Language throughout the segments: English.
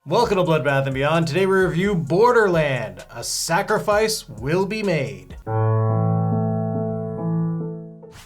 Welcome to Bloodbath and Beyond. Today we review Borderland, A Sacrifice Will Be Made.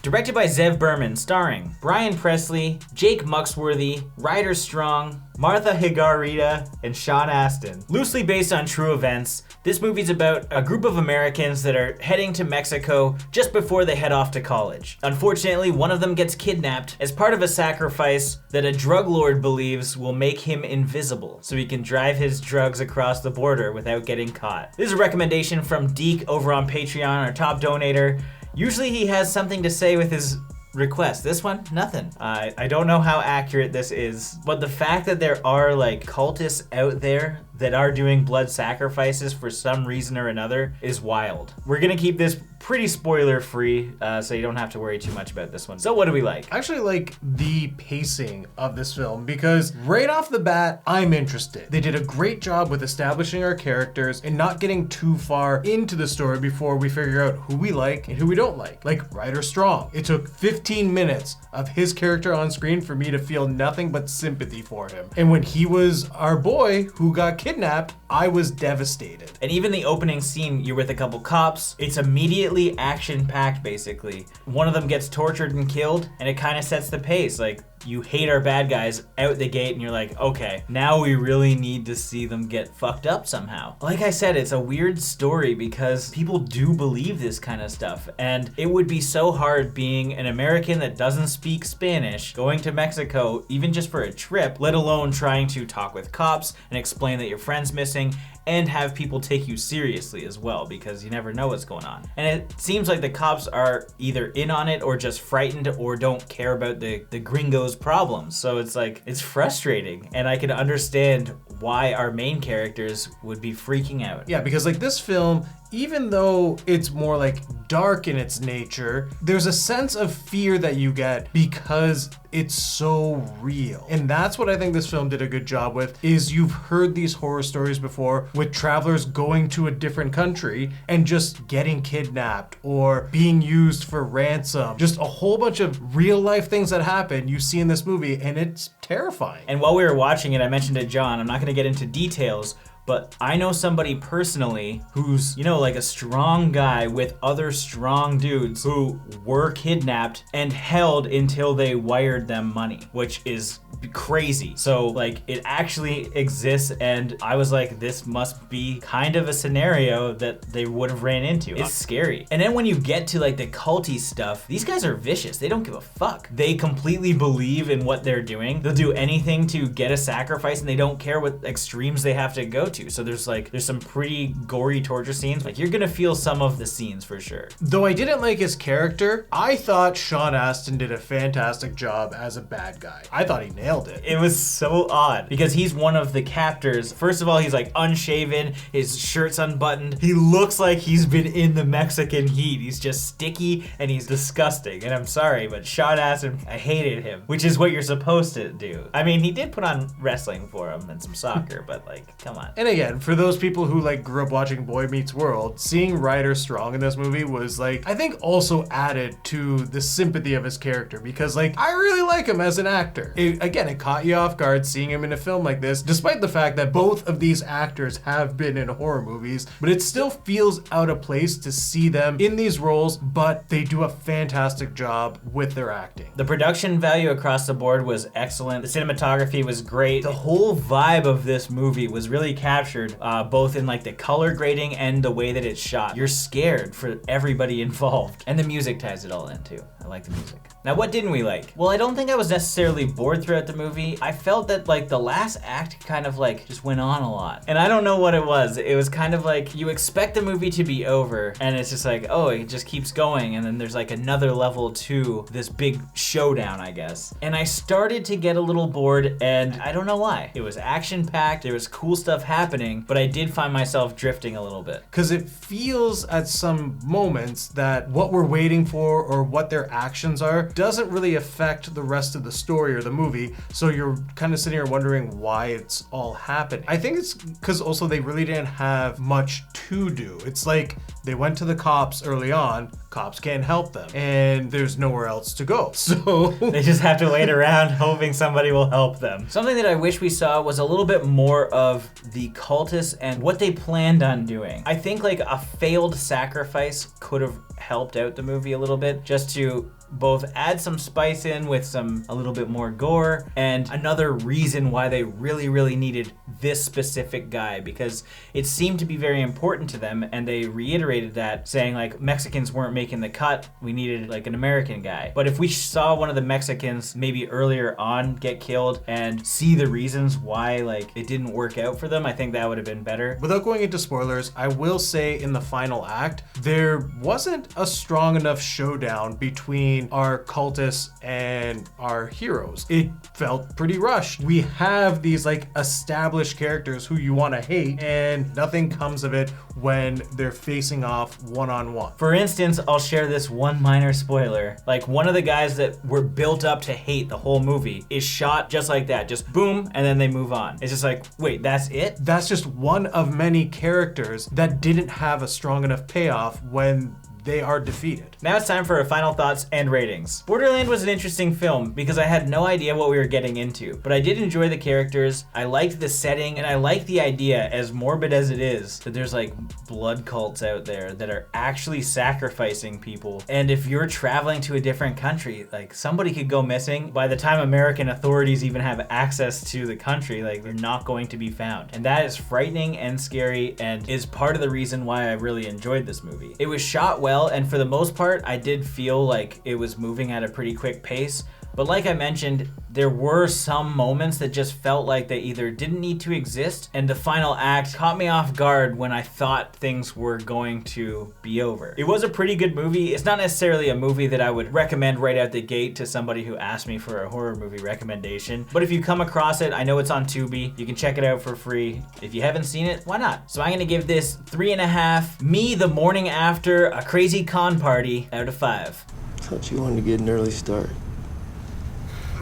Directed by Zev Berman, starring Brian Presley, Jake Muxworthy, Ryder Strong, Martha Higarita, and Sean Astin. Loosely based on true events, this movie's about a group of Americans that are heading to Mexico just before they head off to college. Unfortunately, one of them gets kidnapped as part of a sacrifice that a drug lord believes will make him invisible, so he can drive his drugs across the border without getting caught. This is a recommendation from Deke over on Patreon, our top donator. Usually he has something to say with his request. This one, nothing. I don't know how accurate this is, but the fact that there are like cultists out there that are doing blood sacrifices for some reason or another is wild. We're gonna keep this pretty spoiler free, so you don't have to worry too much about this one. So what do we like? I actually like the pacing of this film because right off the bat, I'm interested. They did a great job with establishing our characters and not getting too far into the story before we figure out who we like and who we don't like. Like Ryder Strong. It took 15 minutes of his character on screen for me to feel nothing but sympathy for him. And when he was our boy who got kidnapped, I was devastated. And even the opening scene, you're with a couple cops. It's immediately action-packed, basically. One of them gets tortured and killed, and it kind of sets the pace. Like, you hate our bad guys out the gate, and you're like, okay, now we really need to see them get fucked up somehow. Like I said, it's a weird story because people do believe this kind of stuff, and it would be so hard being an American that doesn't speak Spanish, going to Mexico, even just for a trip, let alone trying to talk with cops and explain that your friend's missing, and have people take you seriously as well, because you never know what's going on. And it seems like the cops are either in on it or just frightened or don't care about the gringos' problems. So it's like, it's frustrating, and I can understand why our main characters would be freaking out. Yeah, because like this film, even though it's more like dark in its nature, there's a sense of fear that you get because it's so real. And that's what I think this film did a good job with, is you've heard these horror stories before with travelers going to a different country and just getting kidnapped or being used for ransom. Just a whole bunch of real life things that happen you see in this movie, and it's terrifying. And while we were watching it, I mentioned to John, I'm not gonna get into details, but I know somebody personally who's, you know, like a strong guy with other strong dudes who were kidnapped and held until they wired them money, which is crazy. So like, it actually exists, and I was like, this must be kind of a scenario that they would have ran into. It's scary. And then when you get to like the culty stuff, these guys are vicious. They don't give a fuck. They completely believe in what they're doing. They'll do anything to get a sacrifice, and they don't care what extremes they have to go to. So there's some pretty gory torture scenes. Like, you're gonna feel some of the scenes for sure. Though I didn't like his character, I thought Sean Astin did a fantastic job as a bad guy. I thought he nailed it. It was so odd because he's one of the captors. First of all, he's like unshaven, his shirt's unbuttoned. He looks like he's been in the Mexican heat. He's just sticky and he's disgusting. And I'm sorry, but Sean Astin, I hated him, which is what you're supposed to do. I mean, he did put on wrestling for him and some soccer, but like, come on. And again, for those people who like grew up watching Boy Meets World, seeing Ryder Strong in this movie was like, I think also added to the sympathy of his character, because like, I really like him as an actor. It caught you off guard seeing him in a film like this, despite the fact that both of these actors have been in horror movies, but it still feels out of place to see them in these roles, but they do a fantastic job with their acting. The production value across the board was excellent. The cinematography was great. The whole vibe of this movie was really captured, both in like the color grading and the way that it's shot. You're scared for everybody involved. And the music ties it all in too. I like the music. Now, what didn't we like? Well, I don't think I was necessarily bored throughout the movie. I felt that like the last act kind of like just went on a lot. And I don't know what it was. It was kind of like you expect the movie to be over and it's just like, oh, it just keeps going. And then there's like another level to this big showdown, I guess. And I started to get a little bored, and I don't know why. It was action packed. There was cool stuff happening. happening, but I did find myself drifting a little bit. Because it feels at some moments that what we're waiting for or what their actions are doesn't really affect the rest of the story or the movie, so you're kind of sitting here wondering why it's all happening. I think it's because also they really didn't have much to do. It's like they went to the cops early on, cops can't help them, and there's nowhere else to go. So they just have to wait around hoping somebody will help them. Something that I wish we saw was a little bit more of the cultists and what they planned on doing. I think like a failed sacrifice could have helped out the movie a little bit, just to both add some spice in with a little bit more gore, and another reason why they really needed this specific guy, because it seemed to be very important to them, and they reiterated that, saying like Mexicans weren't making the cut, we needed like an American guy. But if we saw one of the Mexicans maybe earlier on get killed and see the reasons why like it didn't work out for them, I think that would have been better. Without going into spoilers, I will say in the final act, there wasn't a strong enough showdown between our cultists and our heroes. It felt pretty rushed. We have these like established characters who you want to hate, and nothing comes of it when they're facing off one-on-one. For instance, I'll share this one minor spoiler. Like one of the guys that were built up to hate the whole movie is shot just like that, just boom, and then they move on. It's just like, wait, that's it? That's just one of many characters that didn't have a strong enough payoff when they are defeated. Now it's time for our final thoughts and ratings. Borderland was an interesting film because I had no idea what we were getting into, but I did enjoy the characters, I liked the setting, and I liked the idea, as morbid as it is, that there's like blood cults out there that are actually sacrificing people. And if you're traveling to a different country, like somebody could go missing. By the time American authorities even have access to the country, like they're not going to be found. And that is frightening and scary, and is part of the reason why I really enjoyed this movie. It was shot well, and for the most part, I did feel like it was moving at a pretty quick pace. But like I mentioned, there were some moments that just felt like they either didn't need to exist, and the final act caught me off guard when I thought things were going to be over. It was a pretty good movie. It's not necessarily a movie that I would recommend right out the gate to somebody who asked me for a horror movie recommendation. But if you come across it, I know it's on Tubi. You can check it out for free. If you haven't seen it, why not? So I'm gonna give this 3.5 me the morning after a crazy con party out of 5. Thought you wanted to get an early start.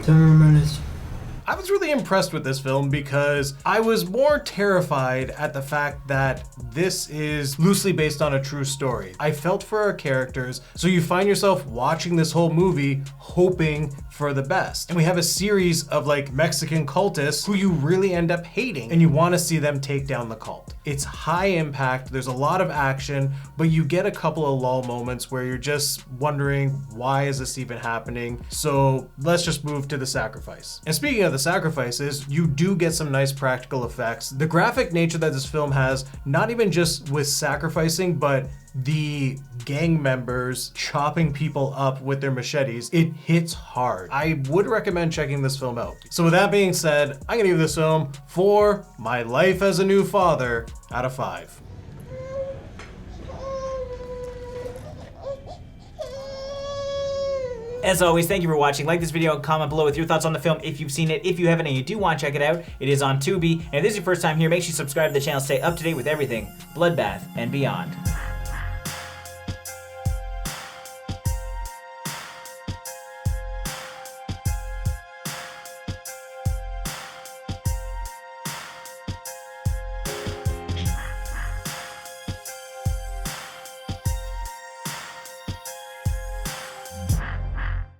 10 minutes. I was really impressed with this film because I was more terrified at the fact that this is loosely based on a true story. I felt for our characters, so you find yourself watching this whole movie hoping for the best. And we have a series of like Mexican cultists who you really end up hating, and you want to see them take down the cult. It's high impact, there's a lot of action, but you get a couple of lull moments where you're just wondering, why is this even happening? So let's just move to the sacrifice. And speaking of the sacrifices, you do get some nice practical effects. The graphic nature that this film has, not even just with sacrificing, but the gang members chopping people up with their machetes, it hits hard. I would recommend checking this film out. So with that being said, I'm gonna give this film 4 my life as a new father out of 5. As always, thank you for watching. Like this video and comment below with your thoughts on the film if you've seen it. If you haven't and you do want to check it out, it is on Tubi. And if this is your first time here, make sure you subscribe to the channel to stay up to date with everything Bloodbath and beyond.